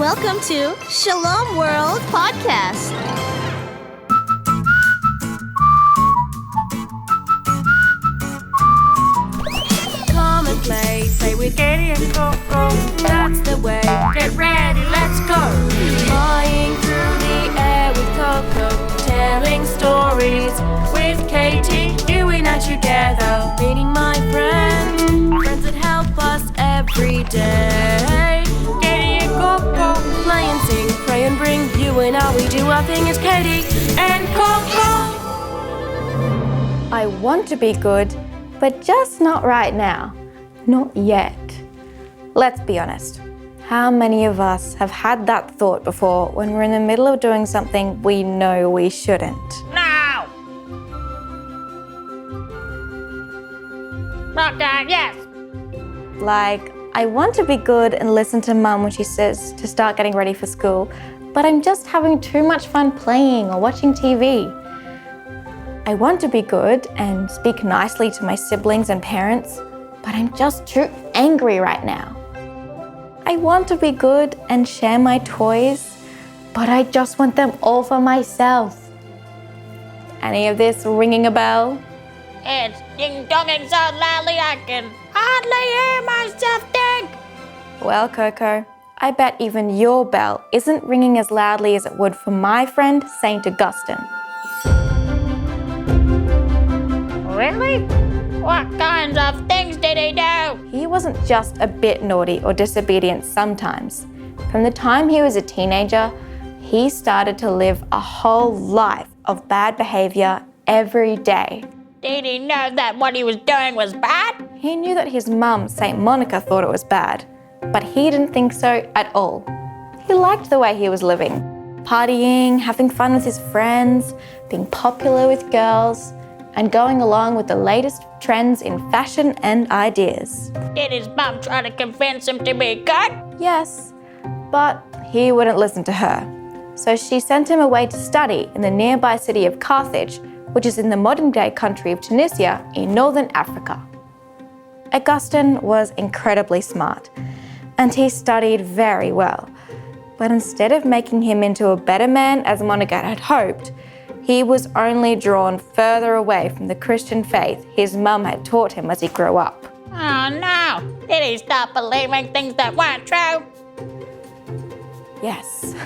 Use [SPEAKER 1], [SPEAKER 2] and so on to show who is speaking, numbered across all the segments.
[SPEAKER 1] Welcome to Shalom World Podcasts.
[SPEAKER 2] Come and play with Katie and Koco. That's the way. Get ready, let's go. Flying through the air with Koco, telling stories with Katie. You and I together, meeting my friends that help us every day. Katie and Koco, play and sing, pray and bring. You and I, we do our thing. It's Katie and Koco.
[SPEAKER 3] I want to be good, but just not right now. Not yet. Let's be honest. How many of us have had that thought before when we're in the middle of doing something we know we shouldn't?
[SPEAKER 4] No! Not that, yes!
[SPEAKER 3] Like, I want to be good and listen to Mum when she says to start getting ready for school, but I'm just having too much fun playing or watching TV. I want to be good and speak nicely to my siblings and parents, but I'm just too angry right now. I want to be good and share my toys, but I just want them all for myself. Any of this ringing a bell?
[SPEAKER 4] It's ding-donging so loudly I can hardly hear myself think!
[SPEAKER 3] Well, Koco, I bet even your bell isn't ringing as loudly as it would for my friend Saint Augustine.
[SPEAKER 4] Really? What kinds of things did he do?
[SPEAKER 3] He wasn't just a bit naughty or disobedient sometimes. From the time he was a teenager, he started to live a whole life of bad behavior every day.
[SPEAKER 4] Did he know that what he was doing was bad?
[SPEAKER 3] He knew that his mum, Saint Monica, thought it was bad, but he didn't think so at all. He liked the way he was living, partying, having fun with his friends, being popular with girls, and going along with the latest trends in fashion and ideas.
[SPEAKER 4] Did his mum try to convince him to be good?
[SPEAKER 3] Yes, but he wouldn't listen to her. So she sent him away to study in the nearby city of Carthage, which is in the modern-day country of Tunisia in northern Africa. Augustine was incredibly smart, and he studied very well. But instead of making him into a better man, as Monica had hoped, he was only drawn further away from the Christian faith his mum had taught him as he grew up.
[SPEAKER 4] Oh no! Did he start believing things that weren't true?
[SPEAKER 3] Yes.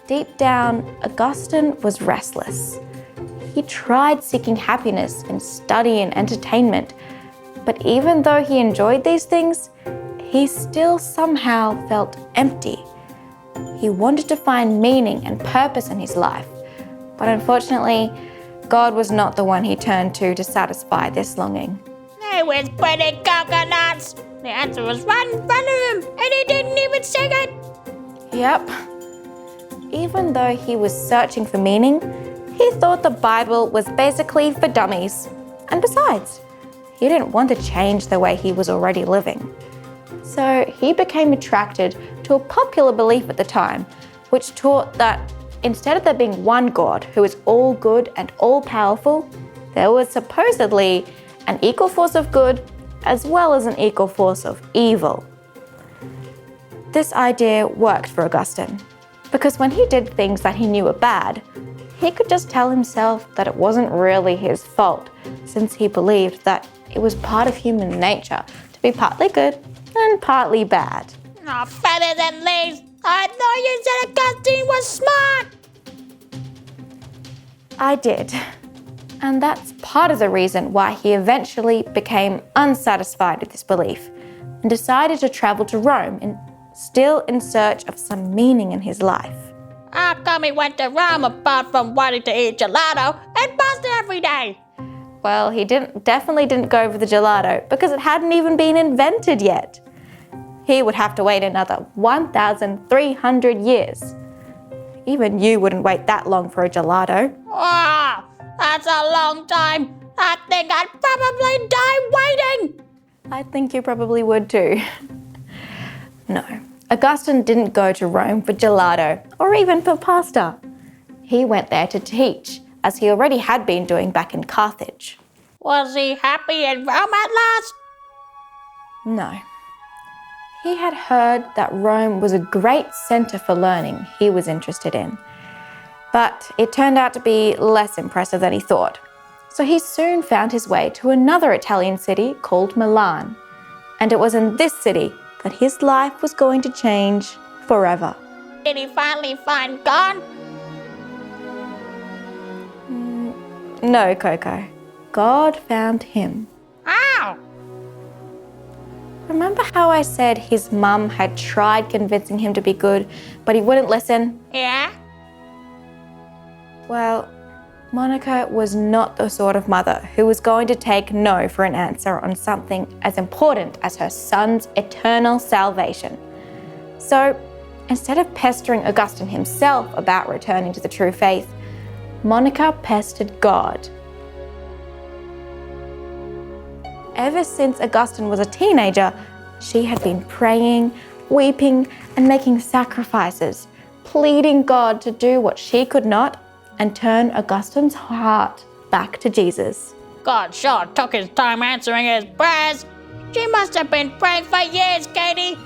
[SPEAKER 3] Deep down, Augustine was restless. He tried seeking happiness in study and entertainment, but even though he enjoyed these things, he still somehow felt empty. He wanted to find meaning and purpose in his life, but unfortunately, God was not the one he turned to satisfy this longing.
[SPEAKER 4] He was putting coconuts! The answer was right in front of him, and he didn't even sing it!
[SPEAKER 3] Yep. Even though he was searching for meaning, he thought the Bible was basically for dummies. And besides, he didn't want to change the way he was already living. So he became attracted to a popular belief at the time, which taught that instead of there being one God who is all good and all powerful, there was supposedly an equal force of good as well as an equal force of evil. This idea worked for Augustine, because when he did things that he knew were bad, he could just tell himself that it wasn't really his fault, since he believed that it was part of human nature to be partly good and partly bad.
[SPEAKER 4] Oh, feathers and leaves! I thought you said Augustine was smart!
[SPEAKER 3] I did. And that's part of the reason why he eventually became unsatisfied with this belief and decided to travel to Rome, still in search of some meaning in his life.
[SPEAKER 4] How come he went to Rome apart from wanting to eat gelato and pasta every day?
[SPEAKER 3] Well, he definitely didn't go for the gelato because it hadn't even been invented yet. He would have to wait another 1,300 years. Even you wouldn't wait that long for a gelato.
[SPEAKER 4] Wow, that's a long time. I think I'd probably die waiting.
[SPEAKER 3] I think you probably would too. No, Augustine didn't go to Rome for gelato or even for pasta. He went there to teach, as he already had been doing back in Carthage.
[SPEAKER 4] Was he happy in Rome at last?
[SPEAKER 3] No. He had heard that Rome was a great center for learning he was interested in. But it turned out to be less impressive than he thought. So he soon found his way to another Italian city called Milan. And it was in this city that his life was going to change forever.
[SPEAKER 4] Did he finally find God?
[SPEAKER 3] No, Koco. God found him.
[SPEAKER 4] How?
[SPEAKER 3] Remember how I said his mum had tried convincing him to be good, but he wouldn't listen?
[SPEAKER 4] Yeah?
[SPEAKER 3] Well, Monica was not the sort of mother who was going to take no for an answer on something as important as her son's eternal salvation. So, instead of pestering Augustine himself about returning to the true faith, Monica pestered God. Ever since Augustine was a teenager, she had been praying, weeping, and making sacrifices, pleading God to do what she could not and turn Augustine's heart back to Jesus.
[SPEAKER 4] God sure took his time answering his prayers. She must have been praying for years, Katie.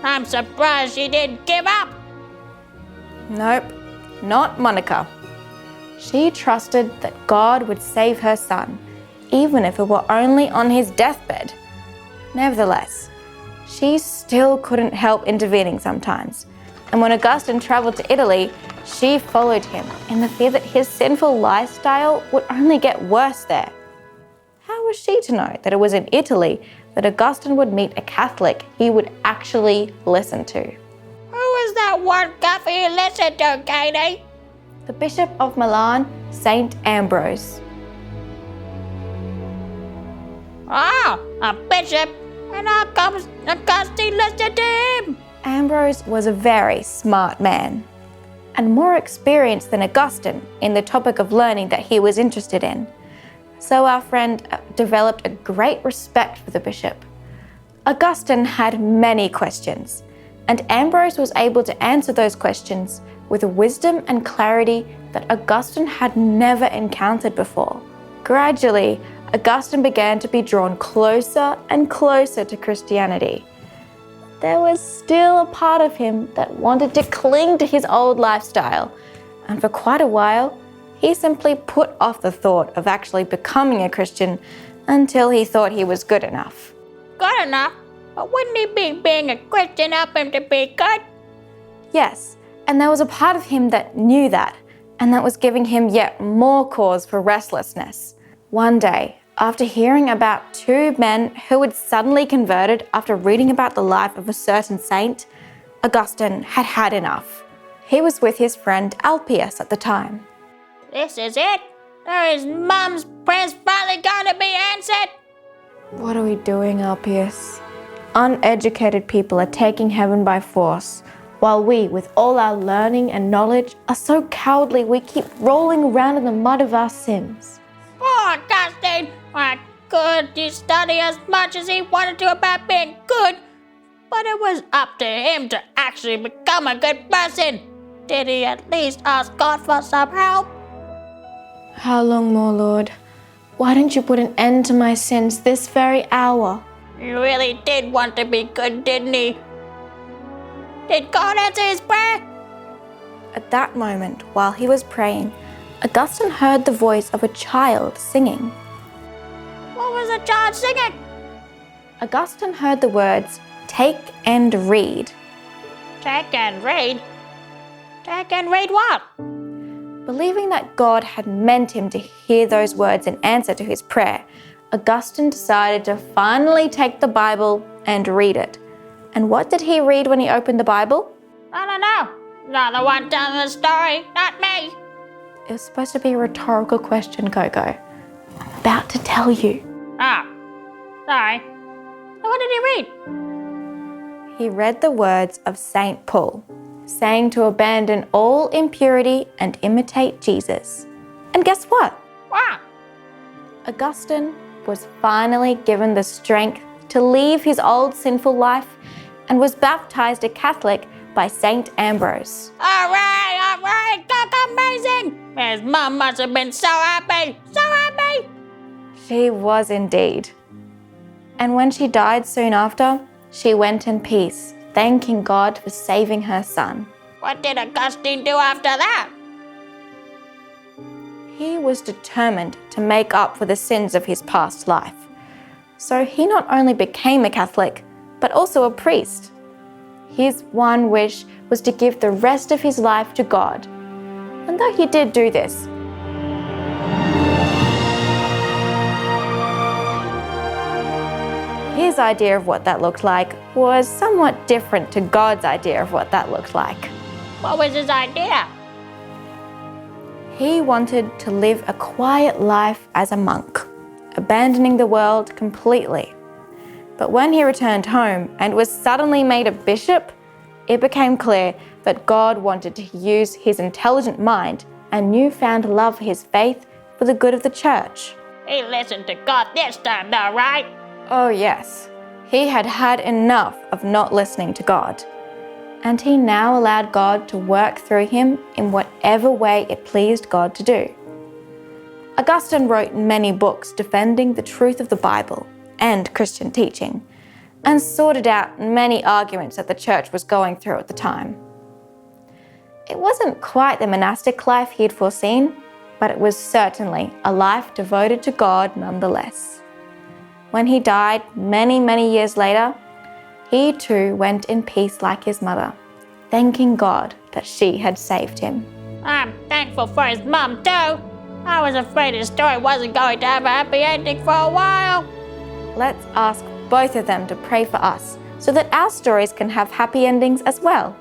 [SPEAKER 4] I'm surprised she didn't give up.
[SPEAKER 3] Nope, not Monica. She trusted that God would save her son, even if it were only on his deathbed. Nevertheless, she still couldn't help intervening sometimes. And when Augustine traveled to Italy, she followed him in the fear that his sinful lifestyle would only get worse there. How was she to know that it was in Italy that Augustine would meet a Catholic he would actually listen to?
[SPEAKER 4] Who was that one guffey you listened to, Katie?
[SPEAKER 3] The Bishop of Milan, Saint Ambrose.
[SPEAKER 4] Oh, a bishop. And how comes Augustine listened to him?
[SPEAKER 3] Ambrose was a very smart man and more experienced than Augustine in the topic of learning that he was interested in. So our friend developed a great respect for the bishop. Augustine had many questions, and Ambrose was able to answer those questions with a wisdom and clarity that Augustine had never encountered before. Gradually, Augustine began to be drawn closer and closer to Christianity. There was still a part of him that wanted to cling to his old lifestyle, and for quite a while, he simply put off the thought of actually becoming a Christian until he thought he was good enough.
[SPEAKER 4] Good enough? But wouldn't he be being a Christian help him to be good?
[SPEAKER 3] Yes, and there was a part of him that knew that, and that was giving him yet more cause for restlessness. One day, after hearing about two men who had suddenly converted after reading about the life of a certain saint, Augustine had had enough. He was with his friend Alpius at the time.
[SPEAKER 4] This is it? Are his mum's prayers finally going to be answered?
[SPEAKER 3] What are we doing, Alpius? Uneducated people are taking heaven by force, while we, with all our learning and knowledge, are so cowardly we keep rolling around in the mud of our sins.
[SPEAKER 4] Poor Augustine! Why could he study as much as he wanted to about being good? But it was up to him to actually become a good person. Did he at least ask God for some help?
[SPEAKER 3] How long more, Lord? Why didn't you put an end to my sins this very hour?
[SPEAKER 4] He really did want to be good, didn't he? Did God answer his prayer?
[SPEAKER 3] At that moment, while he was praying, Augustine heard the voice of a child singing.
[SPEAKER 4] What was the child singing?
[SPEAKER 3] Augustine heard the words, "Take and read."
[SPEAKER 4] Take and read? Take and read what?
[SPEAKER 3] Believing that God had meant him to hear those words in answer to his prayer, Augustine decided to finally take the Bible and read it. And what did he read when he opened the Bible?
[SPEAKER 4] I don't know. You're the one telling the story, not me.
[SPEAKER 3] It was supposed to be a rhetorical question, Koco. I'm about to tell you.
[SPEAKER 4] Oh, sorry. What did he read?
[SPEAKER 3] He read the words of St. Paul, saying to abandon all impurity and imitate Jesus. And guess what?
[SPEAKER 4] What?
[SPEAKER 3] Augustine was finally given the strength to leave his old sinful life and was baptized a Catholic by Saint Ambrose.
[SPEAKER 4] All right, that's amazing. His mum must have been so happy, so happy.
[SPEAKER 3] She was indeed. And when she died soon after, She went in peace, thanking God for saving her son.
[SPEAKER 4] What did Augustine do after that?
[SPEAKER 3] He was determined to make up for the sins of his past life. So he not only became a Catholic, but also a priest. His one wish was to give the rest of his life to God. And though he did do this, his idea of what that looked like was somewhat different to God's idea of what that looked like.
[SPEAKER 4] What was his idea?
[SPEAKER 3] He wanted to live a quiet life as a monk, abandoning the world completely. But when he returned home and was suddenly made a bishop, it became clear that God wanted to use his intelligent mind and newfound love for his faith for the good of the church.
[SPEAKER 4] He listened to God this time though, right?
[SPEAKER 3] Oh yes, he had had enough of not listening to God. And he now allowed God to work through him in whatever way it pleased God to do. Augustine wrote many books defending the truth of the Bible and Christian teaching, and sorted out many arguments that the church was going through at the time. It wasn't quite the monastic life he'd foreseen, but it was certainly a life devoted to God nonetheless. When he died many years later, he too went in peace like his mother, thanking God that she had saved him.
[SPEAKER 4] I'm thankful for his mom too. I was afraid his story wasn't going to have a happy ending for a while.
[SPEAKER 3] Let's ask both of them to pray for us so that our stories can have happy endings as well.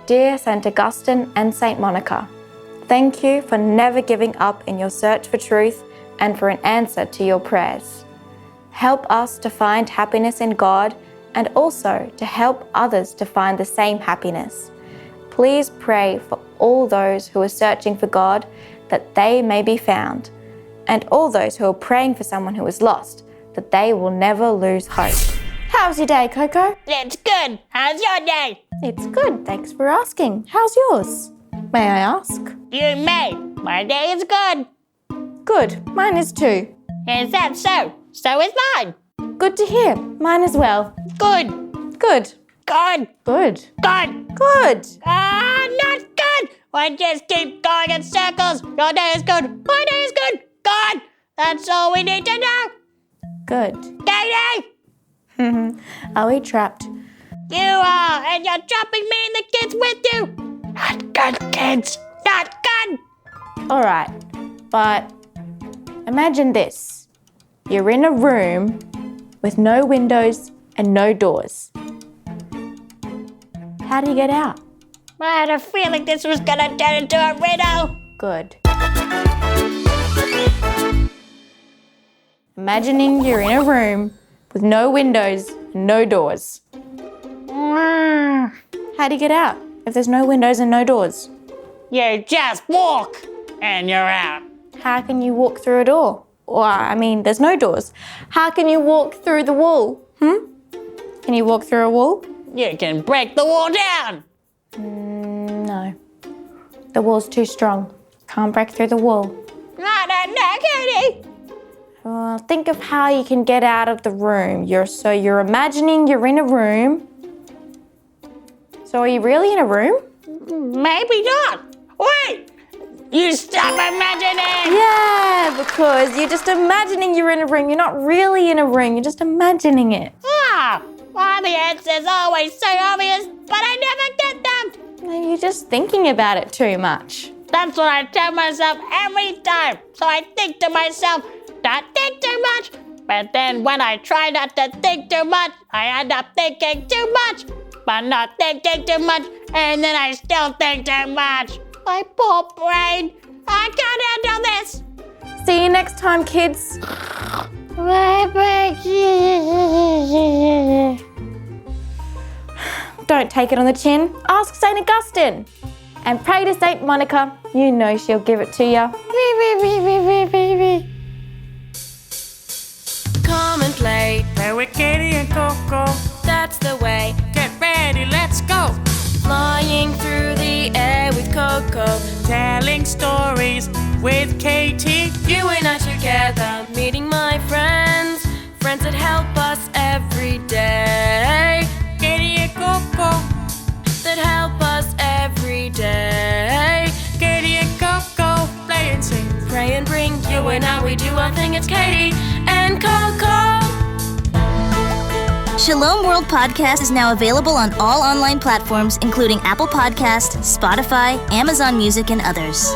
[SPEAKER 3] Dear St. Augustine and St. Monica, thank you for never giving up in your search for truth and for an answer to your prayers. Help us to find happiness in God and also to help others to find the same happiness. Please pray for all those who are searching for God that they may be found, and all those who are praying for someone who is lost that they will never lose hope. How's your day, Koco?
[SPEAKER 4] It's good. How's your day?
[SPEAKER 3] It's good, thanks for asking. How's yours? May I ask?
[SPEAKER 4] You may. My day is good.
[SPEAKER 3] Good, mine is too.
[SPEAKER 4] Is that so? So is mine.
[SPEAKER 3] Good to hear, mine as well.
[SPEAKER 4] Good.
[SPEAKER 3] Good.
[SPEAKER 4] Good.
[SPEAKER 3] Good.
[SPEAKER 4] Good.
[SPEAKER 3] Good.
[SPEAKER 4] Not good. I just keep going in circles. Your day is good. My day is good. Good. That's all we need to know.
[SPEAKER 3] Good.
[SPEAKER 4] Katie!
[SPEAKER 3] Are we trapped?
[SPEAKER 4] You are, and you're trapping me and the kids with you. Not good, kids. Not good.
[SPEAKER 3] All right, but imagine this. You're in a room with no windows and no doors. How do you get out?
[SPEAKER 4] I had a feeling this was gonna turn into a riddle.
[SPEAKER 3] Good. Imagining you're in a room with no windows and no doors. How do you get out if there's no windows and no doors?
[SPEAKER 4] You just walk, and you're out.
[SPEAKER 3] How can you walk through a door? There's no doors. How can you walk through the wall? Can you walk through a wall?
[SPEAKER 4] You can break the wall down.
[SPEAKER 3] No. The wall's too strong. Can't break through the wall.
[SPEAKER 4] I don't know, Katie.
[SPEAKER 3] Well, think of how you can get out of the room. You're imagining you're in a room. So are you really in a room?
[SPEAKER 4] Maybe not. Wait! You stop imagining!
[SPEAKER 3] Yeah, because you're just imagining you're in a room. You're not really in a room. You're just imagining it.
[SPEAKER 4] Well, the answer's always so obvious, but I never get them.
[SPEAKER 3] You're just thinking about it too much.
[SPEAKER 4] That's what I tell myself every time. So I think to myself, not think too much. But then when I try not to think too much, I end up thinking too much. But not thinking too much, and then I still think too much. My poor brain. I can't handle this.
[SPEAKER 3] See you next time, kids. Don't take it on the chin. Ask St. Augustine. And pray to St. Monica. You know she'll give it to you.
[SPEAKER 2] Come and play
[SPEAKER 4] with Katie and Koco.
[SPEAKER 2] that's the way.
[SPEAKER 4] Get ready, let's go.
[SPEAKER 2] Flying through the air with Koco,
[SPEAKER 4] Telling stories with Katie.
[SPEAKER 2] you and I together, meeting my friends, friends that help us every day. When now we do our thing, it's Katie and Koco.
[SPEAKER 1] Shalom World Podcast is now available on all online platforms, including Apple Podcast, Spotify, Amazon Music, and others.